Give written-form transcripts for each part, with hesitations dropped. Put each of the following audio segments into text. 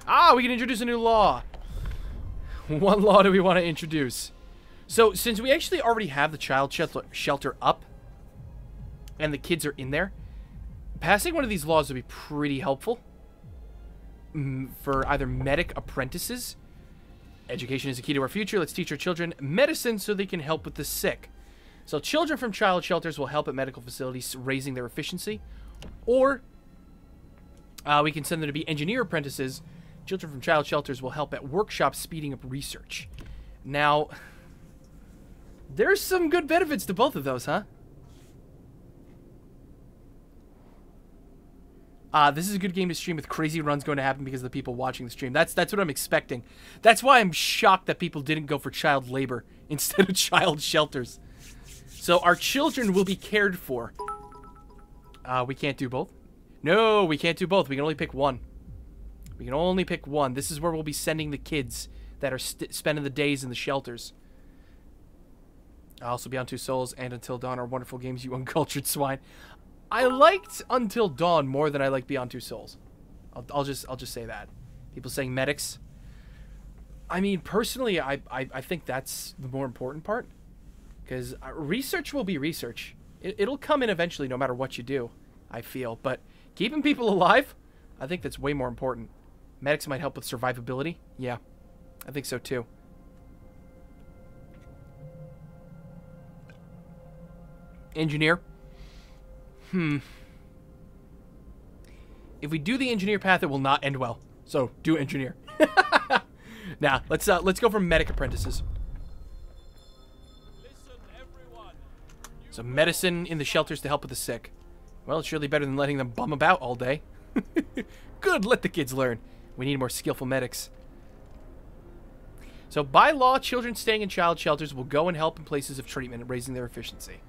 Ah, we can introduce a new law. What law do we want to introduce? So, since we actually already have the child shelter up, and the kids are in there, passing one of these laws would be pretty helpful for either medic apprentices. Education is the key to our future. Let's teach our children medicine so they can help with the sick. So children from child shelters will help at medical facilities, raising their efficiency. Or we can send them to be engineer apprentices. Children from child shelters will help at workshops, speeding up research. Now, there's some good benefits to both of those, huh? This is a good game to stream with crazy runs going to happen because of the people watching the stream. That's what I'm expecting. That's why I'm shocked that people didn't go for child labor instead of child shelters. So our children will be cared for. We can't do both. No, we can't do both. We can only pick one. We can only pick one. This is where we'll be sending the kids that are spending the days in the shelters. Also, Beyond Two Souls and Until Dawn are wonderful games, you uncultured swine. I liked Until Dawn more than I like Beyond Two Souls. I'll just say that. People saying medics. I mean, personally, I think that's the more important part. Because research will be research. It'll come in eventually no matter what you do, I feel. But keeping people alive, I think that's way more important. Medics might help with survivability. Yeah, I think so too. Engineer. If we do the engineer path, it will not end well. So do engineer. Now let's go for medic apprentices. Listen, everyone. So medicine in the shelters to help with the sick. Well, it's surely better than letting them bum about all day. Good, let the kids learn. We need more skillful medics. So by law, children staying in child shelters will go and help in places of treatment, raising their efficiency.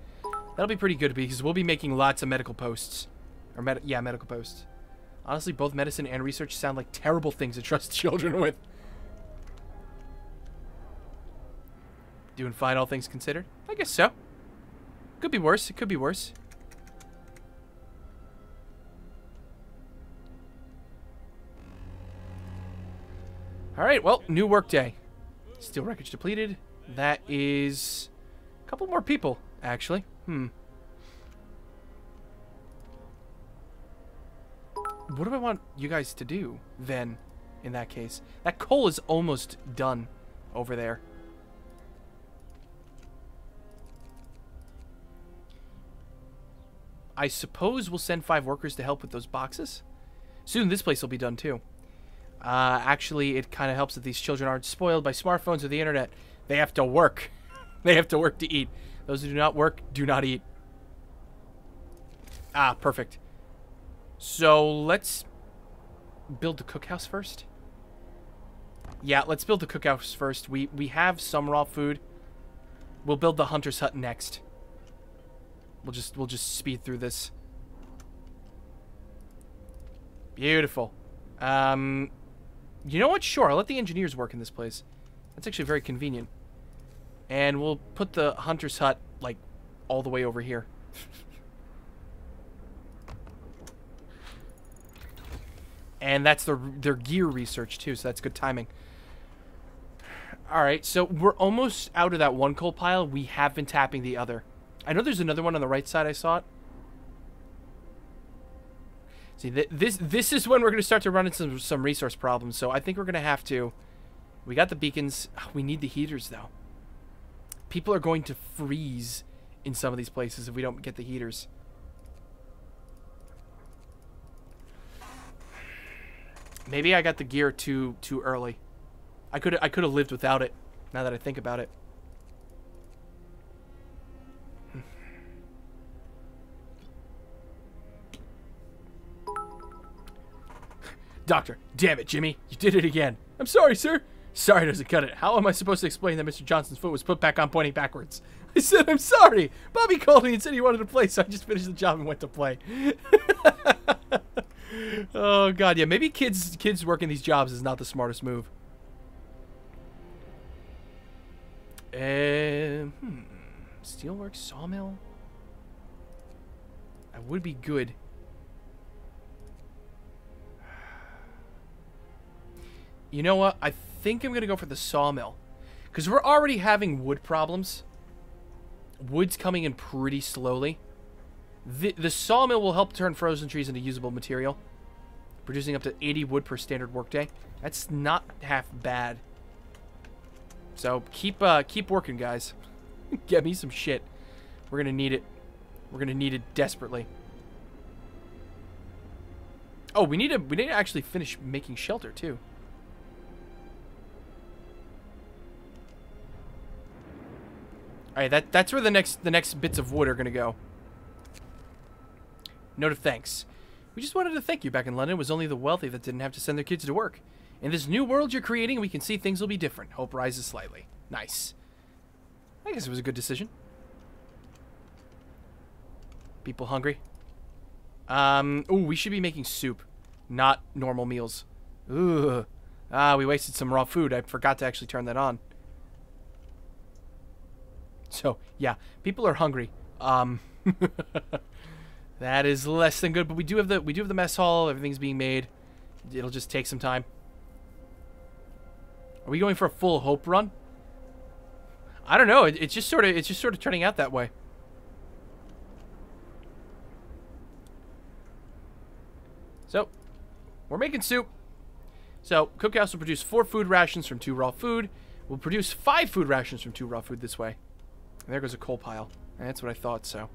That'll be pretty good because we'll be making lots of medical posts. Or medical posts. Honestly, both medicine and research sound like terrible things to trust children with. Doing fine, all things considered? I guess so. Could be worse. It could be worse. Alright, well, new workday. Steel wreckage depleted. That is a couple more people, actually. What do I want you guys to do, then, in that case? That coal is almost done over there. I suppose we'll send 5 workers to help with those boxes. Soon this place will be done, too. Actually, it kind of helps that these children aren't spoiled by smartphones or the internet. They have to work. They have to work to eat. Those who do not work, do not eat. Ah, perfect. So, let's build the cookhouse first. Yeah, let's build the cookhouse first. We have some raw food. We'll build the hunter's hut next. We'll just speed through this. Beautiful. You know what? Sure, I'll let the engineers work in this place. That's actually very convenient. And we'll put the hunter's hut, like, all the way over here. And that's their gear research, too, so that's good timing. Alright, so we're almost out of that one coal pile. We have been tapping the other. I know there's another one on the right side. I saw it. See, this is when we're going to start to run into some resource problems, so I think we're going to have to... We got the beacons. We need the heaters, though. People are going to freeze in some of these places if we don't get the heaters. Maybe I got the gear too early. I could have lived without it, now that I think about it. Doctor, damn it, Jimmy. You did it again. I'm sorry, sir. Sorry doesn't cut it. How am I supposed to explain that Mr. Johnson's foot was put back on pointing backwards? I said, I'm sorry. Bobby called me and said he wanted to play, so I just finished the job and went to play. Oh, God, yeah. Maybe kids working these jobs is not the smartest move. Steelworks, sawmill. That would be good. You know what? I think I'm going to go for the sawmill. Because we're already having wood problems. Wood's coming in pretty slowly. The sawmill will help turn frozen trees into usable material. Producing up to 80 wood per standard workday. That's not half bad. So keep working, guys. Get me some shit. We're going to need it. We're going to need it desperately. Oh, we need to actually finish making shelter, too. Alright, that's where the next bits of wood are gonna go. Note of thanks. We just wanted to thank you. Back in London, it was only the wealthy that didn't have to send their kids to work. In this new world you're creating, we can see things will be different. Hope rises slightly. Nice. I guess it was a good decision. People hungry? Ooh, we should be making soup, not normal meals. Ooh. We wasted some raw food. I forgot to actually turn that on. So, yeah, people are hungry. That is less than good, but we do have the mess hall. Everything's being made. It'll just take some time. Are we going for a full hope run? I don't know. It's just sort of turning out that way. So, we're making soup. So, Cookhouse will produce 4 food rations from 2 raw food. We'll produce 5 food rations from 2 raw food this way. And there goes a coal pile. That's what I thought, so.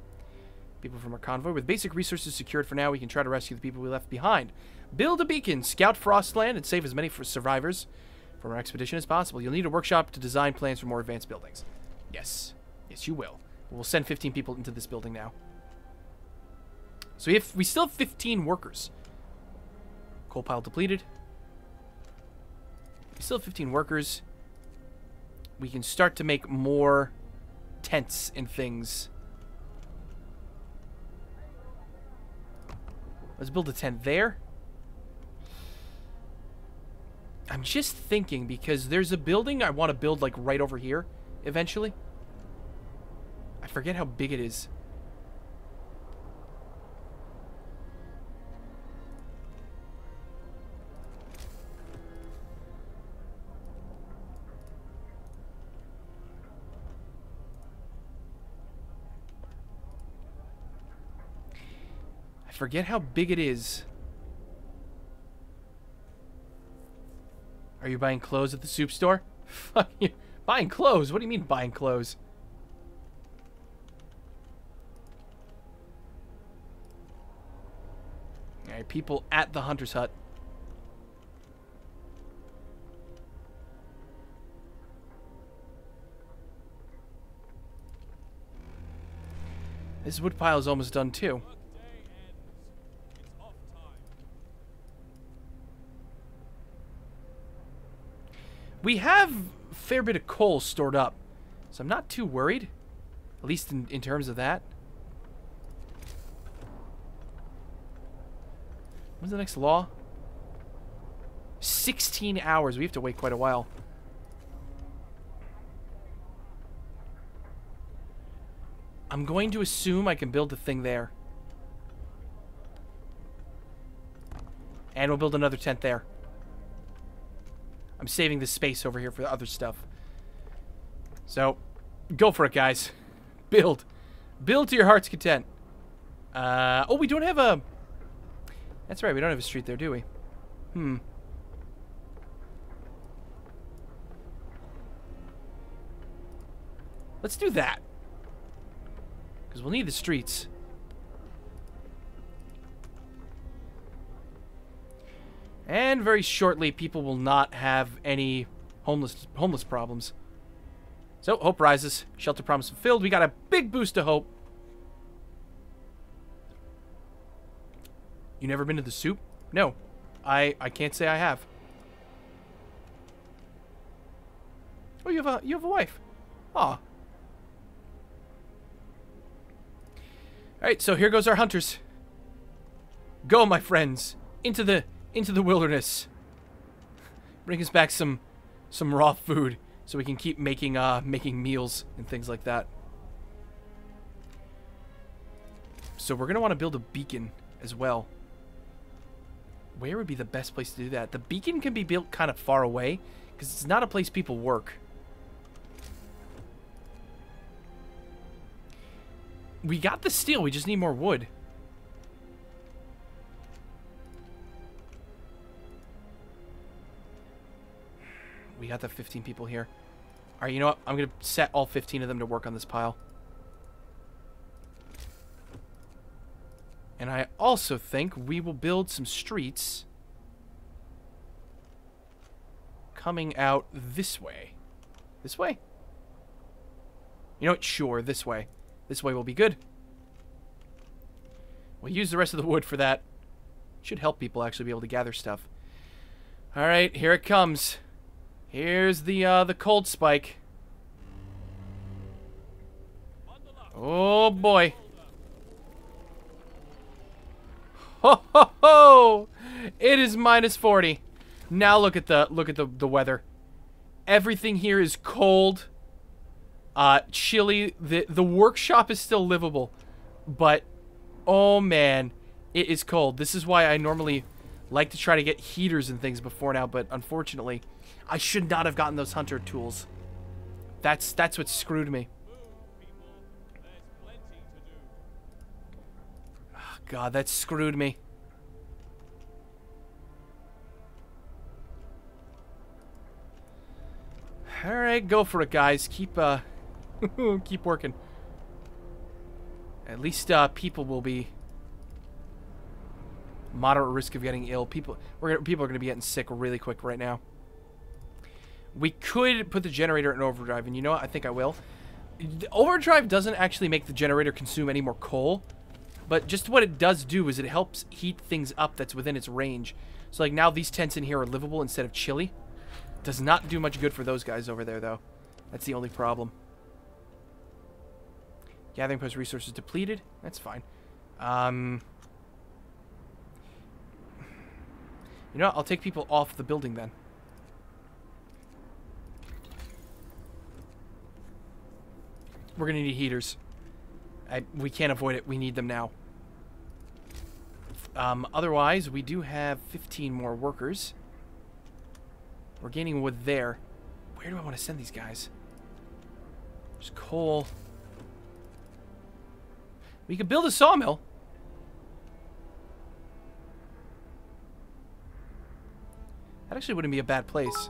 People from our convoy. With basic resources secured for now, we can try to rescue the people we left behind. Build a beacon, scout Frostland, and save as many survivors from our expedition as possible. You'll need a workshop to design plans for more advanced buildings. Yes. Yes, you will. We'll send 15 people into this building now. So we still have 15 workers. Coal pile depleted. We still have 15 workers. We can start to make more tents and things. Let's build a tent there. I'm just thinking because there's a building I want to build like right over here eventually. I forget how big it is. I forget how big it is. Are you buying clothes at the soup store? Fuck you. Buying clothes? What do you mean buying clothes? Alright, people at the hunter's hut. This wood pile is almost done too. We have a fair bit of coal stored up, so I'm not too worried, at least in terms of that. When's the next law? 16 hours. We have to wait quite a while. I'm going to assume I can build a thing there. And we'll build another tent there. I'm saving this space over here for other stuff. So, go for it, guys. Build. Build to your heart's content. Oh, we don't have a... That's right, we don't have a street there, do we? Let's do that. Because we'll need the streets. And very shortly, people will not have any homeless problems. So, hope rises. Shelter promise fulfilled. We got a big boost of hope. You never been to the soup? No. I can't say I have. Oh, you have a wife. Aw. Alright, so here goes our hunters. Go, my friends. Into the wilderness. Bring us back some raw food so we can keep making meals and things like that. So we're gonna want to build a beacon as well. Where would be the best place to do that? The beacon can be built kind of far away, because it's not a place people work. We got the steel, we just need more wood. We got the 15 people here. Alright, you know what? I'm going to set all 15 of them to work on this pile. And I also think we will build some streets coming out this way. This way? You know what? Sure, this way. This way will be good. We'll use the rest of the wood for that. Should help people actually be able to gather stuff. Alright, here it comes. Here's the cold spike. Oh boy. Ho ho ho! It is minus 40. Now look at the weather. Everything here is cold. Chilly. The workshop is still livable, but oh man, it is cold. This is why I normally like to try to get heaters and things before now, but unfortunately, I should not have gotten those hunter tools. That's what screwed me. Oh, God, that screwed me. All right, go for it, guys. Keep keep working. At least people will be moderate risk of getting ill. People are going to be getting sick really quick right now. We could put the generator in overdrive, and you know what? I think I will. Overdrive doesn't actually make the generator consume any more coal, but just what it does do is it helps heat things up that's within its range. So like now these tents in here are livable instead of chilly. Does not do much good for those guys over there, though. That's the only problem. Gathering post resources depleted. That's fine. You know what? I'll take people off the building then. We're going to need heaters. We can't avoid it. We need them now. Otherwise, we do have 15 more workers. We're gaining wood there. Where do I want to send these guys? There's coal. We could build a sawmill. That actually wouldn't be a bad place.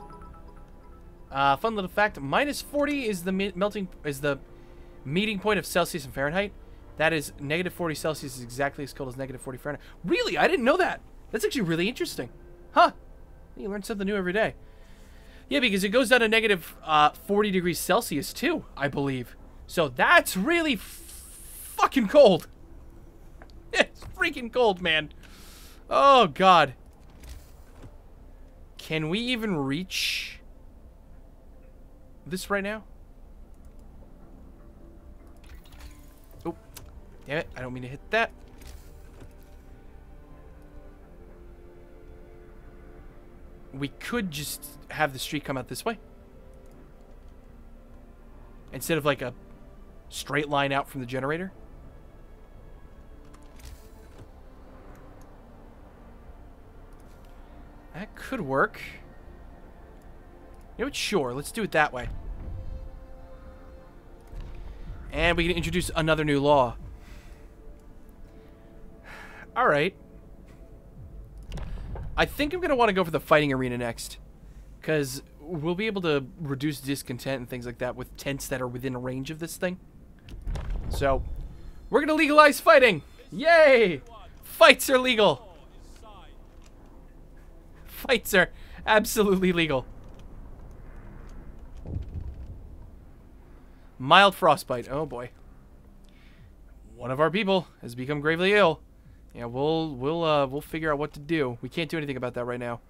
Fun little fact: minus 40 is the meeting point of Celsius and Fahrenheit. That is negative 40 Celsius is exactly as cold as negative 40 Fahrenheit. Really? I didn't know that. That's actually really interesting. Huh? You learn something new every day. Yeah, because it goes down to negative 40 degrees Celsius too, I believe. So that's really fucking cold. It's freaking cold, man. Oh, God. Can we even reach this right now? Oh, damn it. I don't mean to hit that. We could just have the street come out this way. Instead of like a straight line out from the generator. That could work. You know what? Sure. Let's do it that way. And we can introduce another new law. Alright. I think I'm going to want to go for the fighting arena next. Because we'll be able to reduce discontent and things like that with tents that are within range of this thing. So, we're going to legalize fighting! Yay! Fights are legal! Fights are absolutely legal. Mild frostbite. Oh boy. One of our people has become gravely ill. Yeah, we'll figure out what to do. We can't do anything about that right now.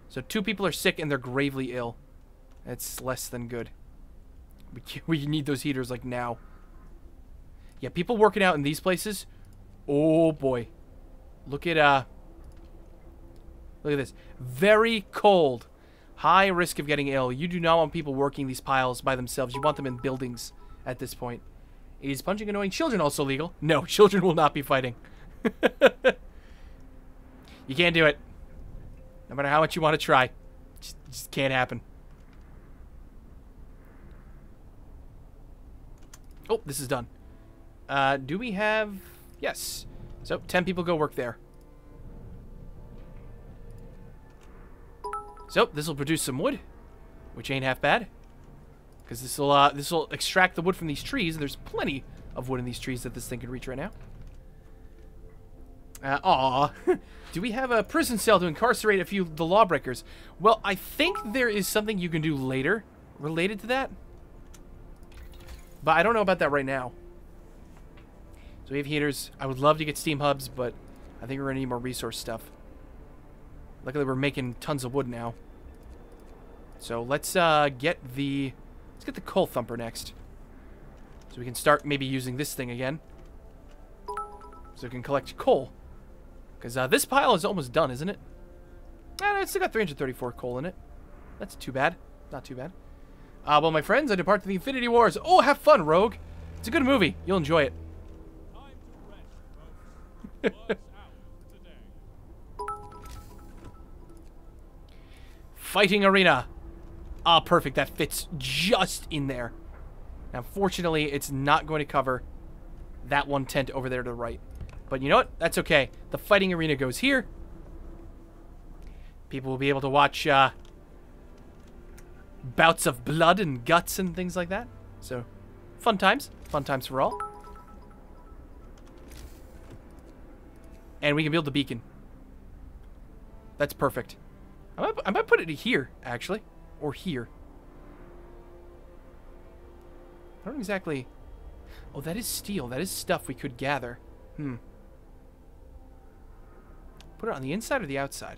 So 2 people are sick and they're gravely ill. That's less than good. We need those heaters like now. Yeah, people working out in these places. Oh boy. Look at this. Very cold. High risk of getting ill. You do not want people working these piles by themselves. You want them in buildings at this point. Is punching annoying children also legal? No, children will not be fighting. You can't do it. No matter how much you want to try. Just can't happen. Oh, this is done. Do we have... Yes. So, 10 people go work there. So, this will produce some wood, which ain't half bad. Because this will extract the wood from these trees, and there's plenty of wood in these trees that this thing can reach right now. Aw. Do we have a prison cell to incarcerate a few of the lawbreakers? Well, I think there is something you can do later related to that. But I don't know about that right now. So we have heaters. I would love to get steam hubs, but I think we're going to need more resource stuff. Luckily, we're making tons of wood now. So let's get the coal thumper next. So we can start maybe using this thing again. So we can collect coal. Because this pile is almost done, isn't it? No, it's still got 334 coal in it. That's too bad. Not too bad. Well, my friends, I depart to the Infinity Wars. Oh, have fun, Rogue. It's a good movie. You'll enjoy it. Fighting arena. Ah, perfect. That fits just in there. Now, fortunately, it's not going to cover that one tent over there to the right. But you know what? That's okay. The fighting arena goes here. People will be able to watch bouts of blood and guts and things like that. So, fun times. Fun times for all. And we can build the beacon. That's perfect. I might put it here, actually. Or here. I don't exactly... Oh, that is steel. That is stuff we could gather. Put it on the inside or the outside?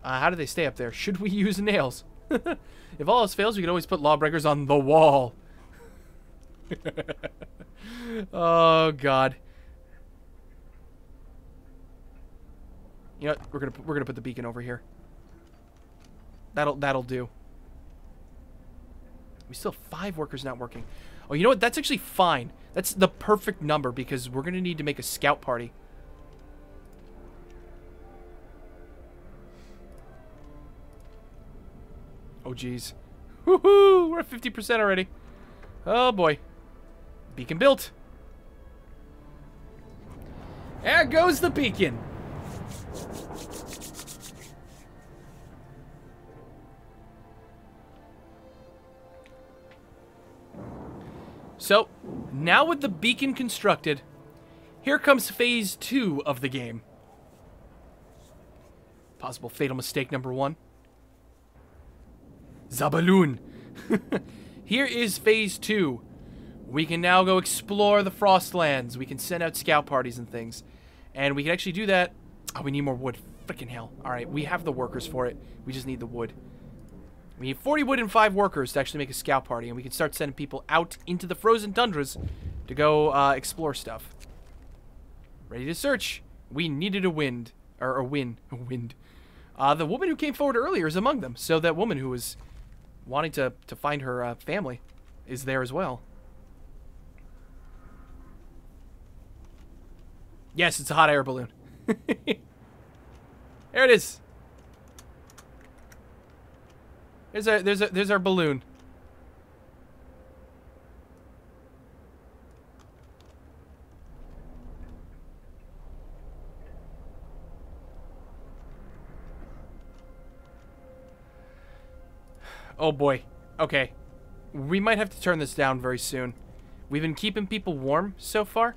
How do they stay up there? Should we use nails? If all else fails, we can always put lawbreakers on the wall. Oh, God. You know what? We're gonna put the beacon over here. That'll do. We still have 5 workers not working. Oh, you know what? That's actually fine. That's the perfect number because we're gonna need to make a scout party. Oh, geez. Woohoo! We're at 50% already. Oh, boy. Beacon built. There goes the beacon. So, now with the beacon constructed, here comes phase 2 of the game. Possible fatal mistake number 1. Zabaloon. Here is phase 2. We can now go explore the Frostlands. We can send out scout parties and things. And we can actually do that. Oh, we need more wood. Frickin' hell. Alright, we have the workers for it. We just need the wood. We need 40 wood and 5 workers to actually make a scout party. And we can start sending people out into the frozen tundras to go explore stuff. Ready to search. We needed a wind. Or a win. A wind. The woman who came forward earlier is among them. So that woman who was wanting to find her family is there as well. Yes, it's a hot air balloon. There it is. There's our balloon. Oh boy. Okay. We might have to turn this down very soon. We've been keeping people warm so far.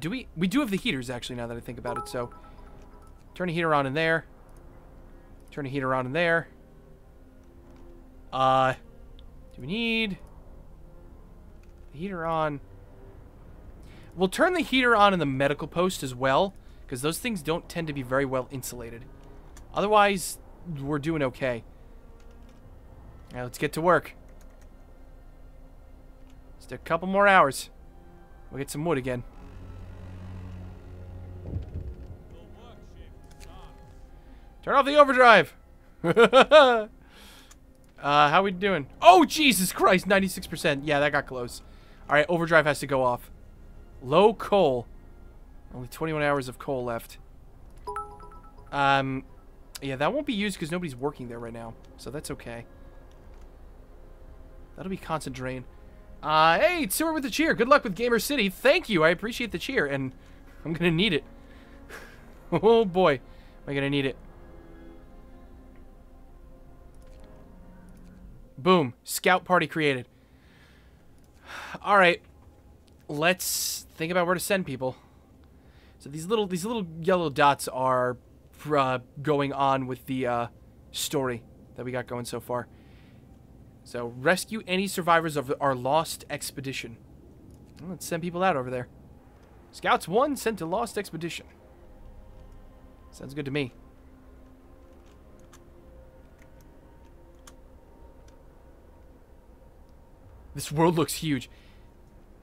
We do have the heaters actually now that I think about it, so turn a heater on in there. Turn a heater on in there. Do we need the heater on? We'll turn the heater on in the medical post as well, because those things don't tend to be very well insulated. Otherwise, we're doing okay. Now let's get to work. Just a couple more hours. We'll get some wood again. Turn off the overdrive. How we doing? Oh, Jesus Christ, 96%. Yeah, that got close. All right, overdrive has to go off. Low coal. Only 21 hours of coal left. Yeah, that won't be used because nobody's working there right now. So that's okay. That'll be constant drain. Hey, Sewer with the cheer. Good luck with Gamer City. Thank you. I appreciate the cheer, and I'm going to need it. Oh, boy. Am I going to need it. Boom. Scout party created. All right. Let's think about where to send people. So these little yellow dots are going on with the story that we got going so far. So rescue any survivors of our lost expedition. Well, let's send people out over there. Scouts 1 sent to lost expedition. Sounds good to me. This world looks huge.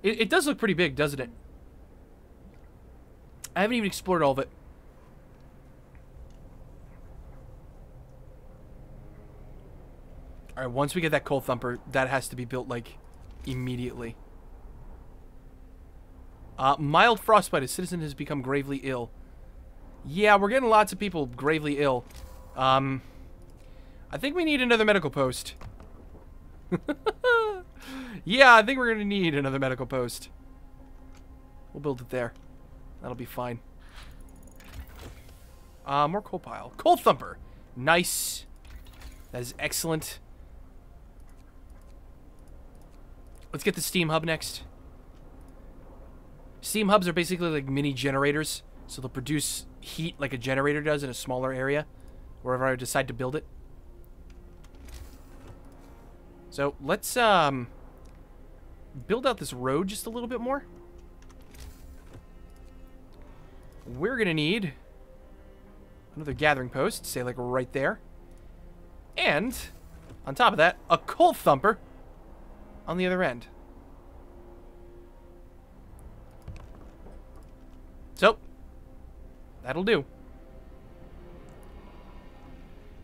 It does look pretty big, doesn't it? I haven't even explored all of it. Alright, once we get that coal thumper, that has to be built, like, immediately. Mild frostbite. A citizen has become gravely ill. Yeah, we're getting lots of people gravely ill. I think we need another medical post. Yeah, I think we're going to need another medical post. We'll build it there. That'll be fine. More coal pile. Coal thumper. Nice. That is excellent. Let's get the steam hub next. Steam hubs are basically like mini generators. So they'll produce heat like a generator does in a smaller area. Wherever I decide to build it. So let's build out this road just a little bit more. We're going to need another gathering post, say like right there. And on top of that, a coal thumper on the other end. So, that'll do.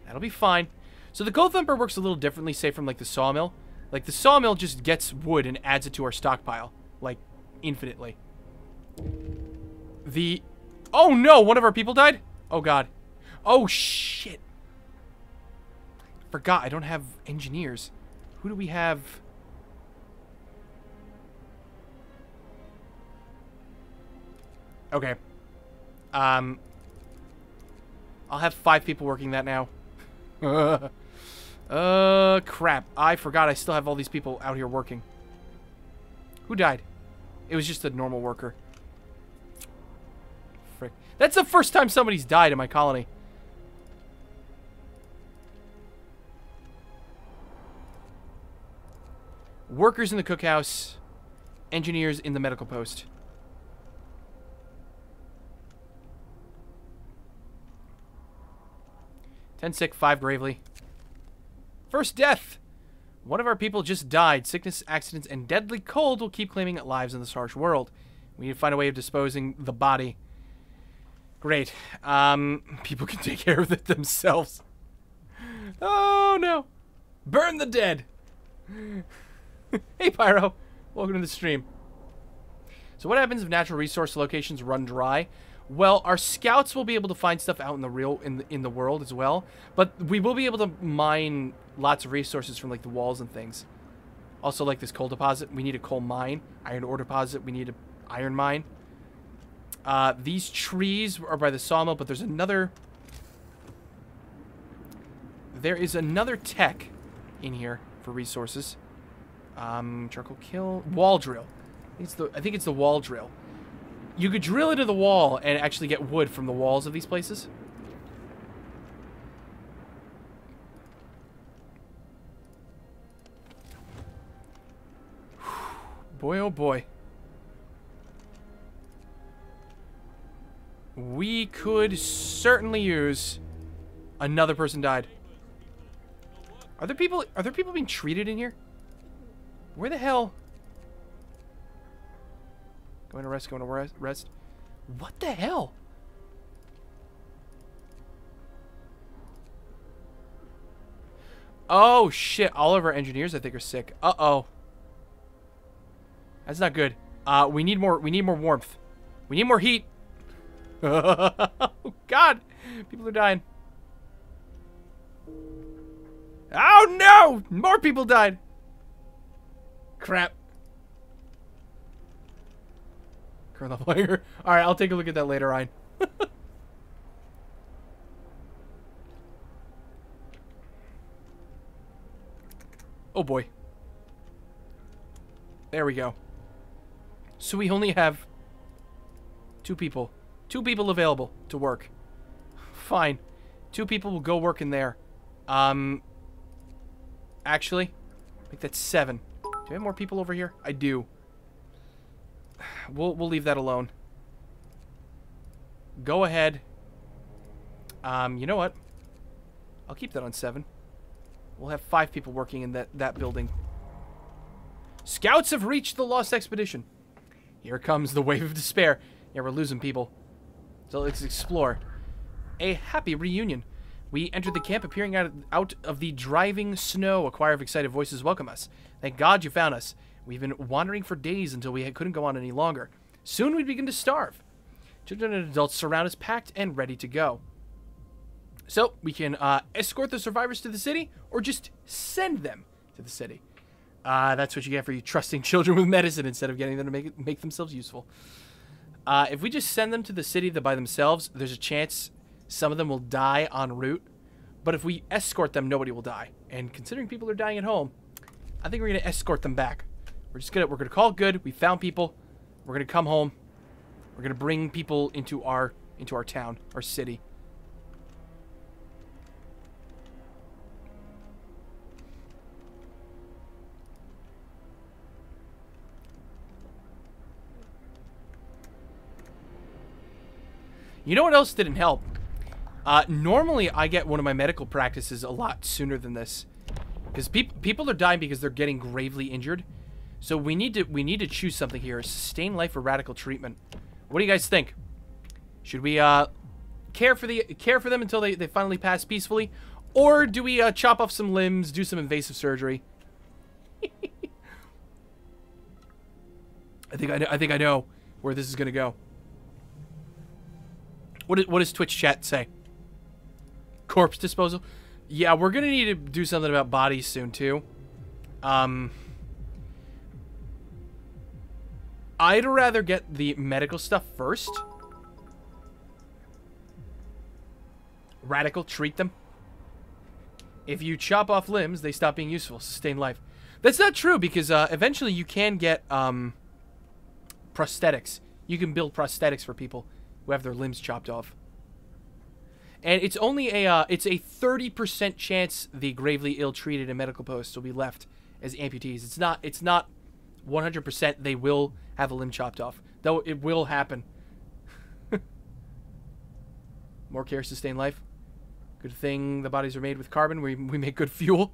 That'll be fine. So the coal thumper works a little differently, say from like the sawmill. Like the sawmill just gets wood and adds it to our stockpile. Like, infinitely. Oh no, one of our people died? Oh god. Oh shit. Forgot, I don't have engineers. Who do we have? Okay. I'll have 5 people working that now. Crap. I forgot I still have all these people out here working. Who died? It was just a normal worker. Frick. That's the first time somebody's died in my colony. Workers in the cookhouse. Engineers in the medical post. Ten sick, 5 gravely. First death! One of our people just died. Sickness, accidents, and deadly cold will keep claiming lives in this harsh world. We need to find a way of disposing the body. Great. People can take care of it themselves. Oh, no. Burn the dead. Hey, Pyro. Welcome to the stream. So what happens if natural resource locations run dry? Well, our scouts will be able to find stuff out in the in the world as well, but we will be able to mine lots of resources from like the walls and things. Also, like this coal deposit, we need a coal mine. Iron ore deposit, we need an iron mine. These trees are by the sawmill, but there's another. There is another tech in here for resources. Charcoal kill, wall drill. I think it's the wall drill. You could drill into the wall and actually get wood from the walls of these places. Boy, oh boy. We could certainly use another person died. Are there people being treated in here? Where the hell? Going to rest, going to rest. What the hell? Oh, shit. All of our engineers, I think, are sick. Uh-oh. That's not good. We need more warmth. We need more heat. Oh, God. People are dying. Oh no! More people died. Crap. Current level player. Alright, I'll take a look at that later, Ryan. Oh boy. There we go. So we only have 2 people. 2 people available to work. Fine. 2 people will go work in there. Actually, I think that's 7. Do I have more people over here? I do. We'll leave that alone. Go ahead. You know what? I'll keep that on 7. We'll have 5 people working in that building. Scouts have reached the Lost Expedition. Here comes the wave of despair. Yeah, we're losing people. So let's explore. A happy reunion. We entered the camp appearing out of the driving snow. A choir of excited voices welcome us. Thank God you found us. We've been wandering for days until we couldn't go on any longer. Soon we'd begin to starve. Children and adults surround us, packed and ready to go. So we can escort the survivors to the city, or just send them to the city. That's what you get for you trusting children with medicine instead of getting them to make themselves useful. If we just send them to the city by themselves, there's a chance some of them will die en route. But if we escort them, nobody will die. And considering people are dying at home, I think we're gonna escort them back. We're gonna call it good. We found people. We're gonna come home. We're gonna bring people into our town, our city. You know what else didn't help? Normally, I get one of my medical practices a lot sooner than this, because people are dying because they're getting gravely injured. So we need to choose something here: sustain life or radical treatment. What do you guys think? Should we care for them until they finally pass peacefully, or do we chop off some limbs, do some invasive surgery? I think I know where this is gonna go. What does Twitch chat say? Corpse disposal? Yeah, we're gonna need to do something about bodies soon too. I'd rather get the medical stuff first. Radical, treat them. If you chop off limbs, they stop being useful. Sustain life. That's not true, because eventually you can get prosthetics. You can build prosthetics for people who have their limbs chopped off. And it's only it's a 30% chance the gravely ill-treated and medical posts will be left as amputees. It's not 100% they will have a limb chopped off, though it will happen. More care, sustain life. Good thing the bodies are made with carbon. We make good fuel.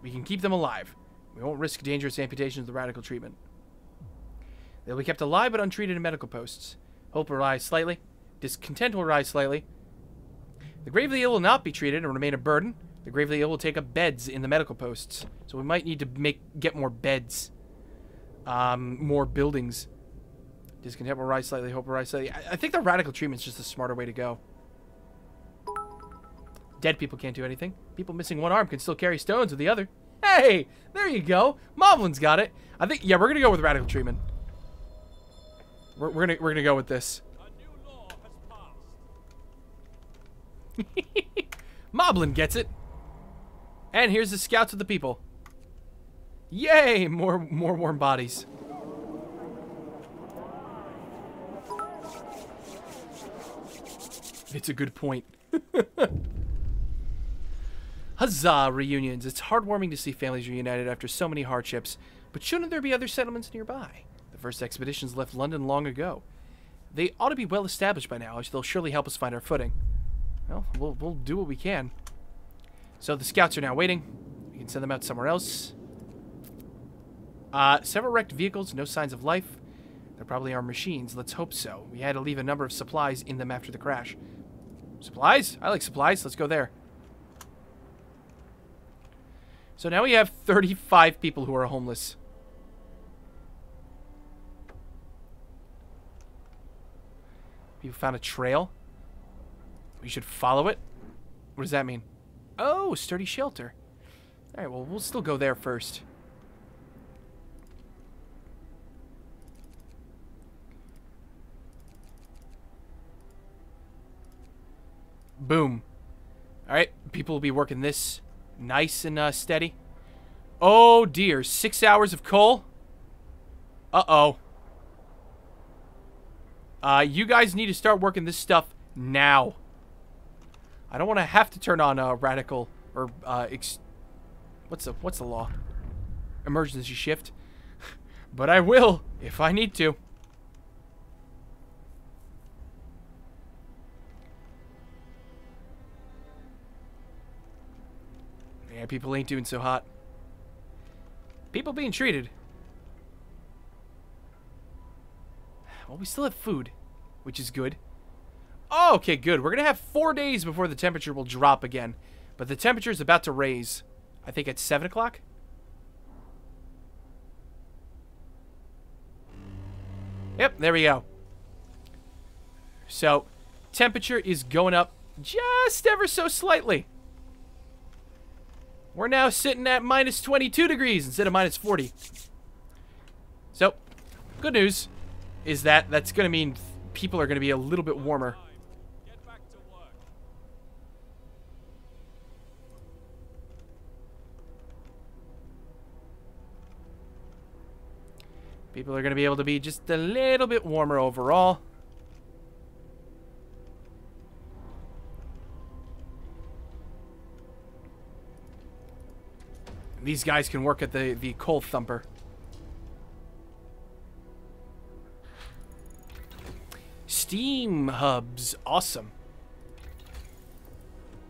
We can keep them alive. We won't risk dangerous amputations with radical treatment. They'll be kept alive but untreated in medical posts. Hope will rise slightly. Discontent will rise slightly. The gravely ill will not be treated and remain a burden. The gravely ill will take up beds in the medical posts. So we might need to get more beds. More buildings. Discontent will rise slightly. Hope will rise slightly. I think the radical treatment is just a smarter way to go. Dead people can't do anything. People missing one arm can still carry stones with the other. Hey! There you go. Moblin's got it. I think, yeah, we're going to go with radical treatment. We're gonna go with this. A new law has passed. Moblin gets it. And here's the scouts of the people. Yay! More warm bodies. It's a good point. Huzzah, reunions. It's heartwarming to see families reunited after so many hardships. But shouldn't there be other settlements nearby? The first expeditions left London long ago. They ought to be well established by now. They'll surely help us find our footing. Well, we'll do what we can. So the scouts are now waiting. We can send them out somewhere else. Several wrecked vehicles, no signs of life. They're probably our machines. Let's hope so. We had to leave a number of supplies in them after the crash. Supplies? I like supplies. Let's go there. So now we have 35 people who are homeless. People found a trail. We should follow it. What does that mean? Oh, sturdy shelter. All right, well, we'll still go there first. Boom. All right, people will be working this nice and steady. Oh, dear. 6 hours of coal? Uh-oh. You guys need to start working this stuff now. I don't want to have to turn on a radical or what's the law? Emergency shift. But I will if I need to. Yeah, people ain't doing so hot. People being treated. Well, we still have food, which is good. Oh, okay, good. We're going to have 4 days before the temperature will drop again. But the temperature is about to raise. I think at 7 o'clock? Yep, there we go. So, temperature is going up just ever so slightly. We're now sitting at minus 22 degrees instead of minus 40. So, good news is that that's going to mean people are going to be a little bit warmer. Get back to work. People are going to be able to be just a little bit warmer overall. These guys can work at the coal thumper. Steam hubs. Awesome.